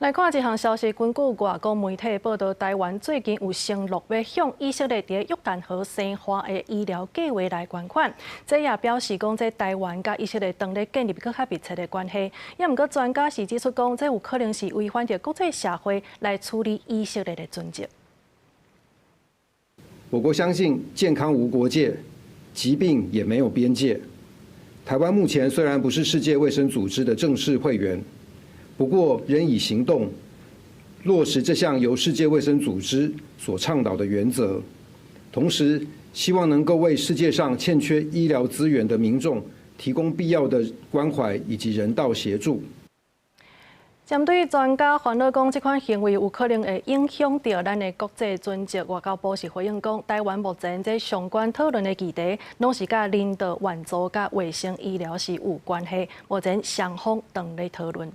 来看一项消息，根据外国媒体报道，台湾最近有承诺要向以色列伫约旦河生化的医疗计划来捐款。这也表示讲，这台湾甲以色列当咧建立更较密切的关系。也毋过，专家是指出讲，这有可能是违反着国际社会来处理以色列的准则。我国相信健康无国界，疾病也没有边界。台湾目前虽然不是世界卫生组织的正式会员。不过，仍以行动落实这项由世界卫生组织所倡导的原则，同时希望能够为世界上欠缺医疗资源的民众提供必要的关怀以及人道协助。针对专家烦恼讲，这款行为有可能会影响到咱的国际准则，外交部是回应讲，台湾目前这相关讨论的议题，拢是甲领导援助甲卫生医疗是有关系，目前双方等咧讨论。